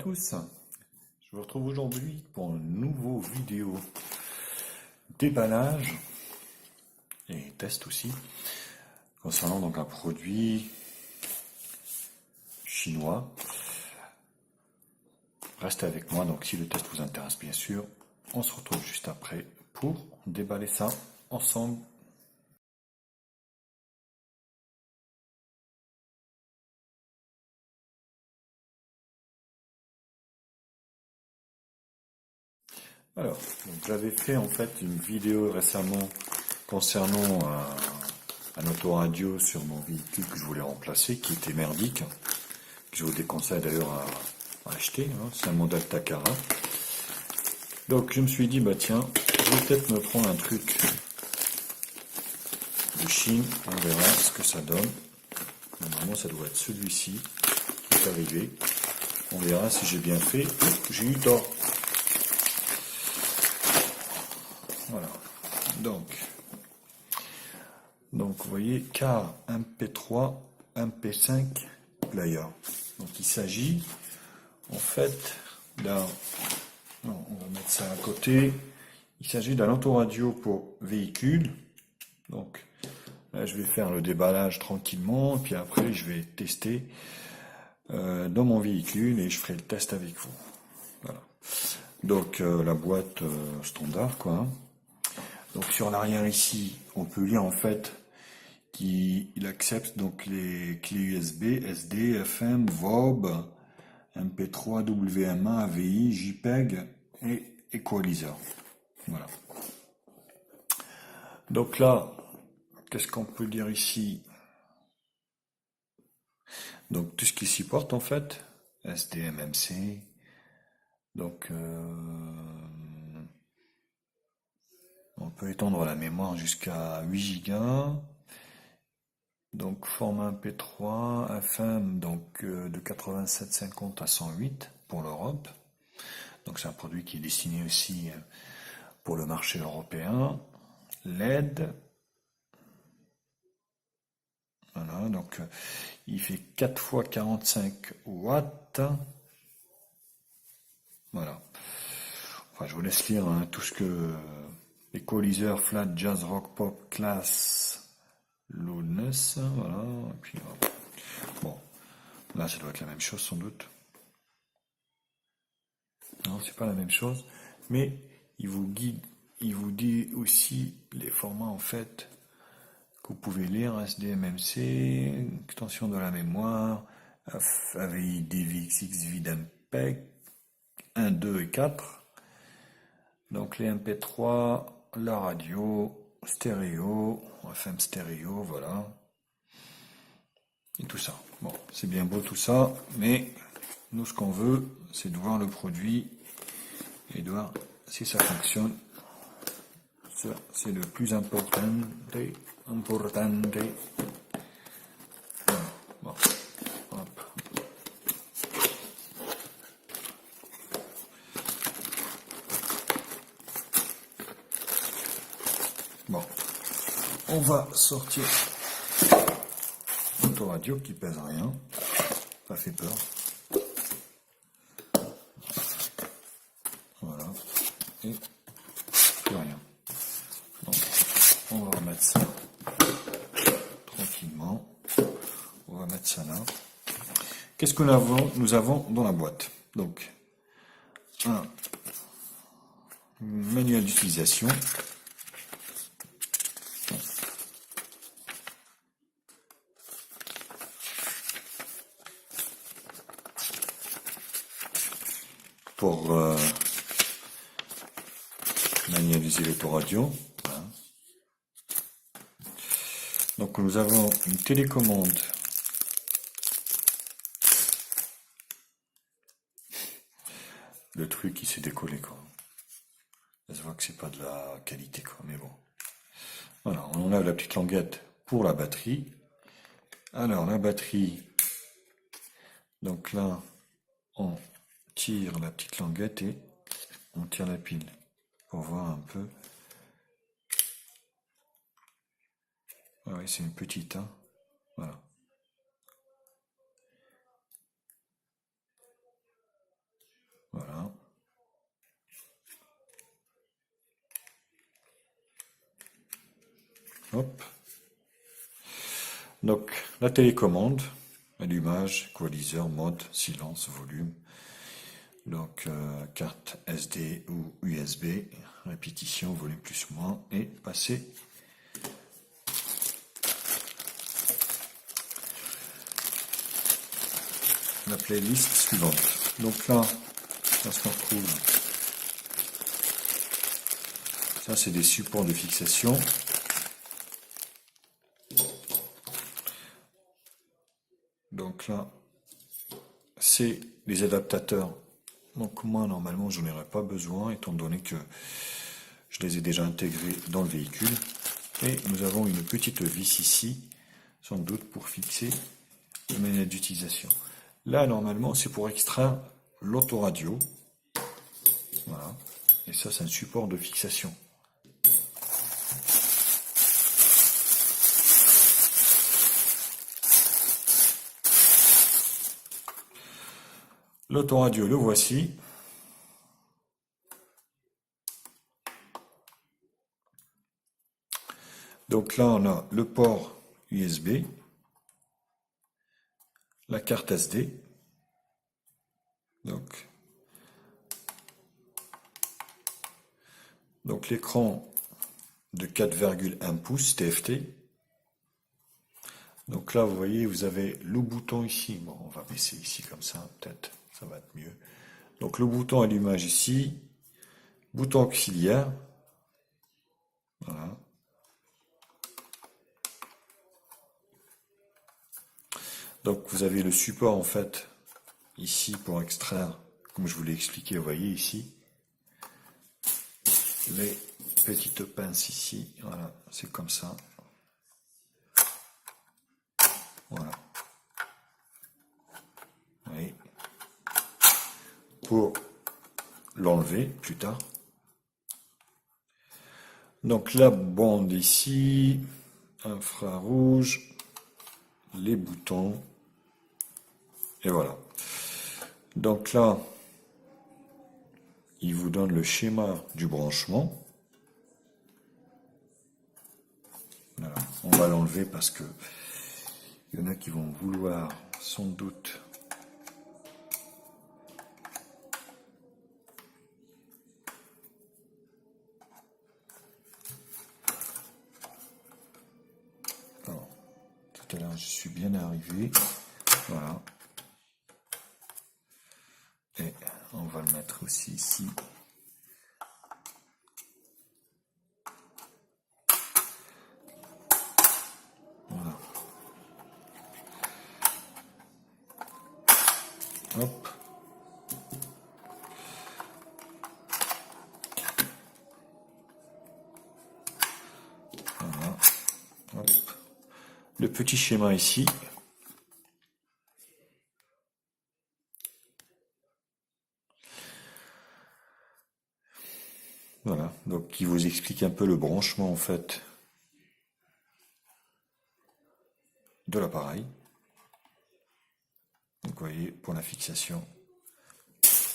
tous, je vous retrouve aujourd'hui pour une nouvelle vidéo déballage et test aussi concernant donc un produit chinois. Restez avec moi, donc si le test vous intéresse bien sûr, on se retrouve juste après pour déballer ça ensemble. Alors, j'avais fait en fait une vidéo récemment concernant un autoradio sur mon véhicule que je voulais remplacer, qui était merdique, que je vous déconseille d'ailleurs à acheter, hein. C'est un modèle Takara. Donc je me suis dit, bah tiens, je vais peut-être me prendre un truc de Chine, on verra ce que ça donne. Normalement ça doit être celui-ci qui est arrivé. On verra si j'ai bien fait ou j'ai eu tort. Voilà. Donc vous voyez, car MP3, MP5 player. Donc il s'agit en fait d'un... Non, on va mettre ça à côté. Il s'agit d'un autoradio pour véhicule. Donc là je vais faire le déballage tranquillement, et puis après je vais tester dans mon véhicule et je ferai le test avec vous. Voilà. Donc la boîte standard quoi. Hein. Donc sur l'arrière ici, on peut lire en fait qu'il accepte donc les clés USB, SD, FM, VOB, MP3, WMA, AVI, JPEG et Equalizer. Voilà. Donc là, qu'est-ce qu'on peut dire ici? Donc tout ce qui supporte en fait, SDMMC, donc on peut étendre la mémoire jusqu'à 8 Go. Donc format MP3, FM donc de 87,50 à 108 pour l'Europe. Donc c'est un produit qui est destiné aussi pour le marché européen. LED. Voilà, donc il fait 4 x 45 watts. Voilà. Enfin, je vous laisse lire hein, tout ce que Equalizer, Flat, Jazz, Rock, Pop, Class, Loudness, voilà. Et puis, bon, là, ça doit être la même chose sans doute. Non, c'est pas la même chose, mais il vous guide, il vous dit aussi les formats en fait que vous pouvez lire, SDMMC, extension de la mémoire, AVI, DVX, VDMPEG, 1, 2 et 4. Donc les MP3, la radio, stéréo, FM stéréo, voilà. Et tout ça. Bon, c'est bien beau tout ça, mais nous ce qu'on veut, c'est de voir le produit et de voir si ça fonctionne. Ça, c'est le plus important. Bon, hop. Bon, on va sortir l'autoradio qui pèse rien, ça fait peur. Voilà, et plus rien. Donc, on va remettre ça tranquillement. On va mettre ça là. Qu'est-ce que nous avons dans la boîte? Donc, un manuel d'utilisation. Pour manualiser l'autoradio. Voilà. Donc nous avons une télécommande le truc qui s'est décollé quoi. Ça se voit que c'est pas de la qualité quoi, mais bon. Voilà, on enlève la petite languette pour la batterie. Alors la batterie, donc là on tire la petite languette et on tire la pile pour voir un peu. Ah oui, c'est une petite, hein. Voilà. Hop. Donc, la télécommande, allumage, équaliseur, mode, silence, volume. Donc, carte SD ou USB, répétition, volume plus ou moins, et passer. La playlist suivante. Donc là, on se retrouve. Ça, c'est des supports de fixation. Donc là, c'est les adaptateurs. Donc moi, normalement, je n'en aurais pas besoin, étant donné que je les ai déjà intégrés dans le véhicule. Et nous avons une petite vis ici, sans doute pour fixer les manettes d'utilisation. Là, normalement, c'est pour extraire l'autoradio. Voilà. Et ça, c'est un support de fixation. L'autoradio, le voici. Donc là, on a le port USB, la carte SD. Donc l'écran de 4,1 pouces TFT. Donc là, vous voyez, vous avez le bouton ici. Bon, on va baisser ici comme ça, peut-être, ça va être mieux. Donc le bouton allumage ici, bouton auxiliaire. Voilà. Donc vous avez le support en fait ici pour extraire, comme je vous l'ai expliqué, vous voyez ici, les petites pinces ici, voilà, c'est comme ça. Voilà. Oui. Pour l'enlever plus tard. Donc la bande ici, infrarouge, les boutons, et voilà. Donc là, il vous donne le schéma du branchement. Voilà. On va l'enlever parce que il y en a qui vont vouloir sans doute alors, tout à l'heure je suis bien arrivé. Voilà. Et on va le mettre aussi ici. Voilà. Hop. Voilà. Hop. Le petit schéma ici. Voilà, donc qui vous explique un peu le branchement en fait de l'appareil. Donc vous voyez, pour la fixation,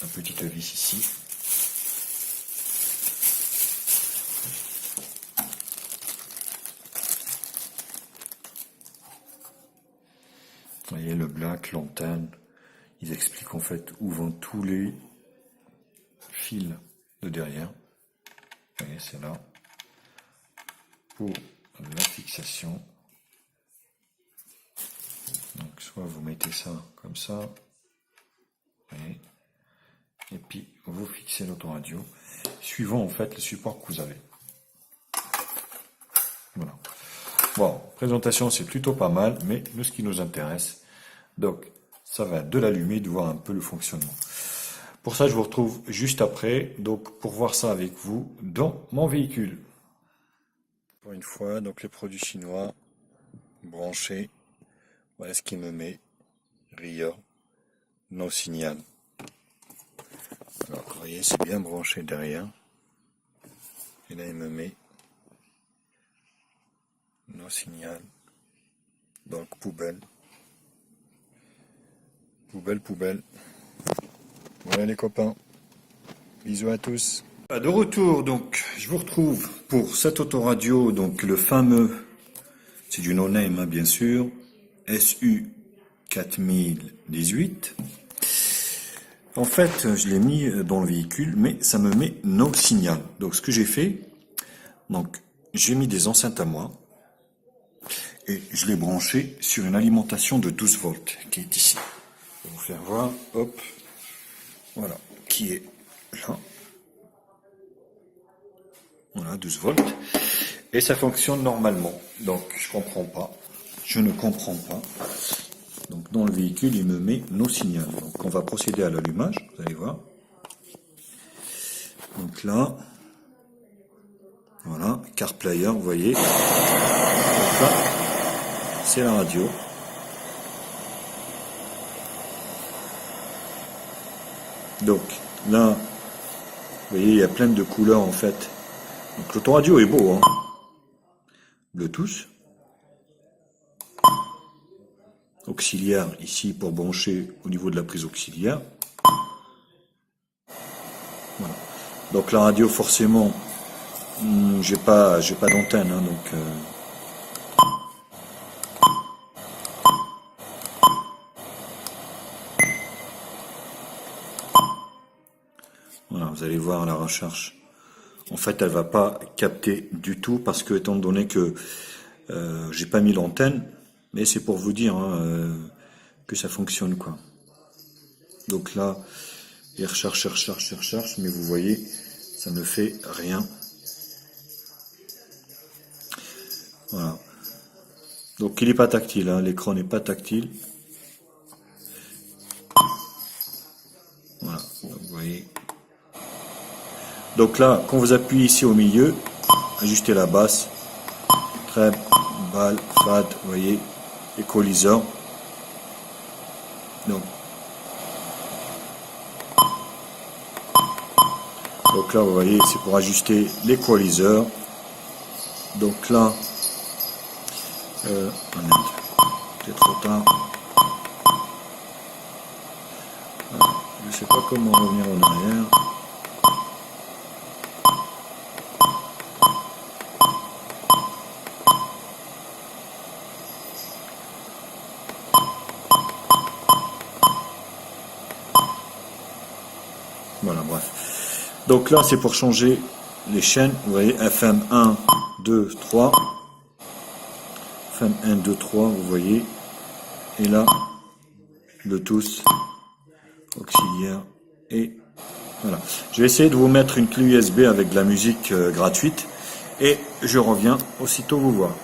un petit vis ici. Vous voyez le black, l'antenne, ils expliquent en fait où vont tous les fils de derrière. Vous voyez, c'est là. Pour la fixation. Donc soit vous mettez ça comme ça. Vous voyez, et puis vous fixez l'autoradio, suivant en fait le support que vous avez. Voilà. Bon, présentation c'est plutôt pas mal, mais nous ce qui nous intéresse, donc ça va de l'allumer, de voir un peu le fonctionnement. Pour ça je vous retrouve juste après, donc pour voir ça avec vous dans mon véhicule. Pour une fois, donc les produits chinois branchés, voilà ce qu'il me met, RIA, no signal. Alors vous voyez c'est bien branché derrière, et là il me met no signal, donc poubelle. Poubelle. Voilà les copains. Bisous à tous. De retour, donc, je vous retrouve pour cette autoradio, donc le fameux C'est du no-name, hein, bien sûr. SU 4018. En fait, je l'ai mis dans le véhicule, mais ça me met no signal. Donc, ce que j'ai fait, donc, j'ai mis des enceintes à moi et je l'ai branché sur une alimentation de 12 volts qui est ici. Je vais vous faire voir, hop, voilà, qui est là. Voilà, 12 volts. Et ça fonctionne normalement. Donc, je comprends pas. Je ne comprends pas. Donc, dans le véhicule, il me met no signal. Donc, on va procéder à l'allumage, vous allez voir. Donc là, voilà, car player, vous voyez. Donc là, c'est la radio. Donc là, vous voyez, il y a plein de couleurs en fait. Donc l'autoradio est beau, hein. Bluetooth. Auxiliaire ici pour brancher au niveau de la prise auxiliaire. Voilà. Donc la radio forcément, j'ai pas d'antenne, hein, donc. Voilà, vous allez voir la recherche. En fait, elle va pas capter du tout parce que étant donné que j'ai pas mis l'antenne, mais c'est pour vous dire hein, que ça fonctionne quoi. Donc là, il recherche, mais vous voyez, ça ne fait rien. Voilà. Donc il n'est pas tactile, hein, l'écran n'est pas tactile. Voilà, donc, vous voyez. Donc là, quand vous appuyez ici au milieu, ajustez la basse, treb, balle, fad, vous voyez, équaliseur. Donc là, vous voyez, c'est pour ajuster l'équaliseur. Donc là, c'est trop tard. Je ne sais pas comment revenir en arrière. Voilà, bref. Donc là, c'est pour changer les chaînes. Vous voyez, FM 1, 2, 3. FM 1, 2, 3, vous voyez. Et là, Bluetooth, auxiliaire et voilà. Je vais essayer de vous mettre une clé USB avec de la musique gratuite et je reviens aussitôt vous voir.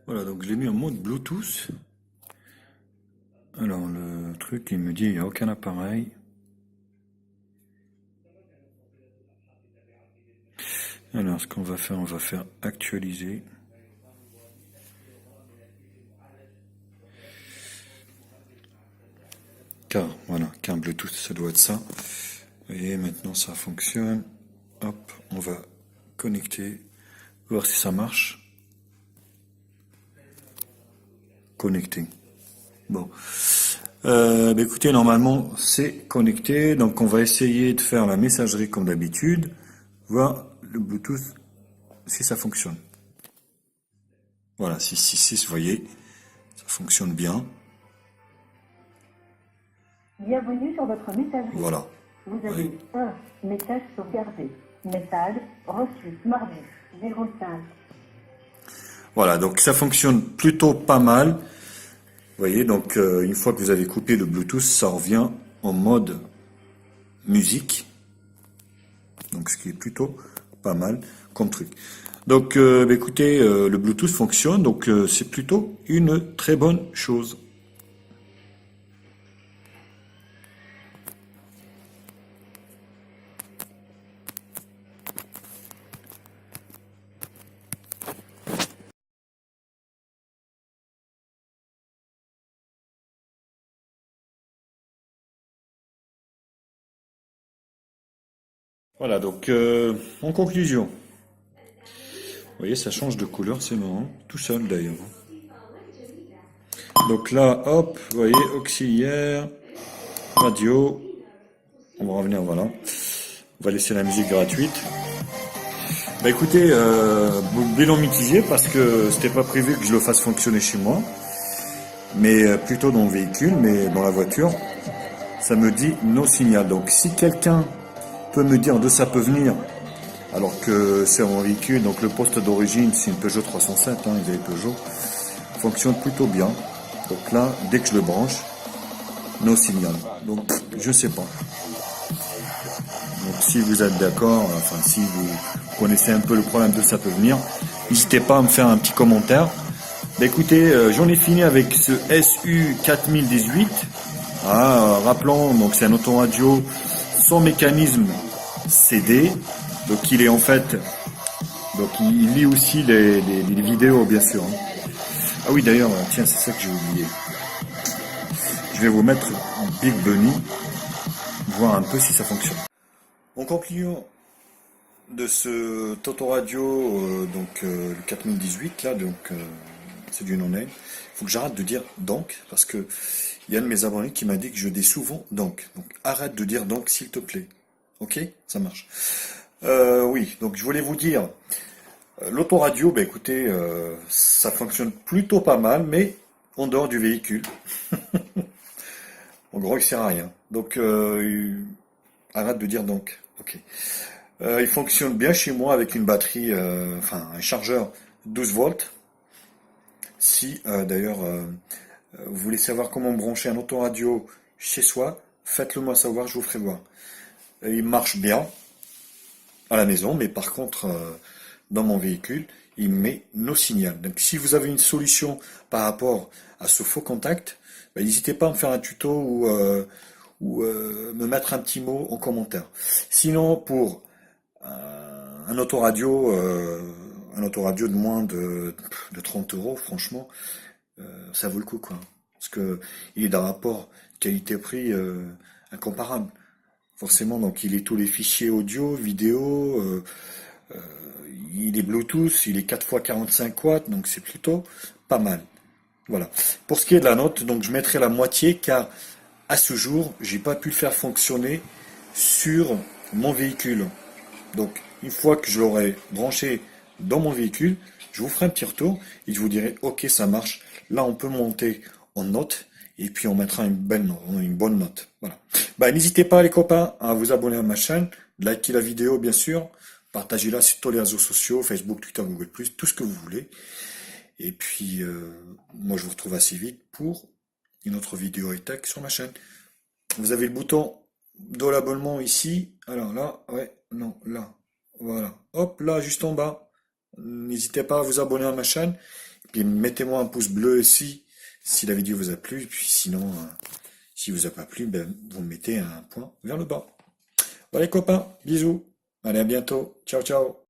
Voilà, donc je l'ai mis en mode Bluetooth. Alors le truc, il me dit il n'y a aucun appareil. Alors ce qu'on va faire, on va faire actualiser. Car, voilà, car Bluetooth, ça doit être ça. Vous voyez, maintenant ça fonctionne. Hop, on va connecter, voir si ça marche. Connecté. Bon. Écoutez, normalement c'est connecté, donc on va essayer de faire la messagerie comme d'habitude, voir le Bluetooth si ça fonctionne. Voilà, 666, vous voyez, ça fonctionne bien. Bienvenue sur votre messagerie. Voilà. Vous avez un message sauvegardé. Message reçu mardi 05. Voilà, donc ça fonctionne plutôt pas mal. Vous voyez, donc une fois que vous avez coupé le Bluetooth, ça revient en mode musique. Donc ce qui est plutôt pas mal comme truc. Donc écoutez, le Bluetooth fonctionne, donc c'est plutôt une très bonne chose. Voilà, donc en conclusion, vous voyez, ça change de couleur, c'est marrant, tout seul d'ailleurs. Donc là, hop, vous voyez, auxiliaire, Radio. On va revenir, voilà. On va laisser la musique gratuite. Bah écoutez, bilan mitigé parce que c'était pas prévu que je le fasse fonctionner chez moi, mais plutôt dans le véhicule, mais dans la voiture, ça me dit no signal. Donc si quelqu'un peut me dire d'où ça peut venir, alors que c'est mon véhicule, donc le poste d'origine c'est une Peugeot 307, hein, ils avaient Peugeot, fonctionne plutôt bien. Donc là, dès que je le branche, no signal. Donc je sais pas. Donc si vous êtes d'accord, enfin si vous connaissez un peu le problème d'où ça peut venir, n'hésitez pas à me faire un petit commentaire. Bah écoutez, j'en ai fini avec ce SU 4018. Ah, rappelons, donc c'est un autoradio sans mécanisme CD. Donc il est en fait, donc il lit aussi les vidéos bien sûr. Hein. Ah oui d'ailleurs, tiens c'est ça que j'ai oublié. Je vais vous mettre Big Bunny, voir un peu si ça fonctionne. En conclusion de ce autoradio, donc le 4018 là, donc c'est du non-name. Il faut que j'arrête de dire donc, parce que il y a un de mes abonnés qui m'a dit que je dis souvent donc. Donc arrête de dire donc s'il te plaît. Ok, ça marche. Oui, donc je voulais vous dire, l'autoradio, bah écoutez, ça fonctionne plutôt pas mal, mais en dehors du véhicule. En gros, il sert à rien. Donc arrête de dire donc. Ok. Il fonctionne bien chez moi avec une batterie, enfin un chargeur 12 volts. Si d'ailleurs vous voulez savoir comment brancher un autoradio chez soi, faites-le moi savoir, je vous ferai voir. Il marche bien à la maison, mais par contre dans mon véhicule, il met no signal. Donc si vous avez une solution par rapport à ce faux contact, bah, n'hésitez pas à me faire un tuto ou me mettre un petit mot en commentaire. Sinon, pour un autoradio, un autoradio de moins de 30 euros, franchement, ça vaut le coup, quoi. Parce que il est d'un rapport qualité-prix incomparable. Forcément, donc il est tous les fichiers audio, vidéo, il est Bluetooth, il est 4x45 watts, donc c'est plutôt pas mal. Voilà. Pour ce qui est de la note, donc je mettrai la moitié car à ce jour, j'ai pas pu le faire fonctionner sur mon véhicule. Donc, une fois que je l'aurai branché dans mon véhicule, je vous ferai un petit retour et je vous dirai, ok, ça marche. Là, on peut monter en note et puis on mettra une bonne note. Voilà. Bah, n'hésitez pas, les copains, à vous abonner à ma chaîne, liker la vidéo, bien sûr, partagez-la sur tous les réseaux sociaux, Facebook, Twitter, Google+, tout ce que vous voulez. Et puis, moi, je vous retrouve assez vite pour une autre vidéo high-tech sur ma chaîne. Vous avez le bouton de l'abonnement ici. Alors là, ouais, non, là. Voilà. Hop, là, juste en bas. N'hésitez pas à vous abonner à ma chaîne. Et puis mettez-moi un pouce bleu ici si la vidéo vous a plu. Et puis sinon, si vous a pas plu, ben, vous me mettez un point vers le bas. Voilà les copains, bisous. Allez, à bientôt. Ciao, ciao.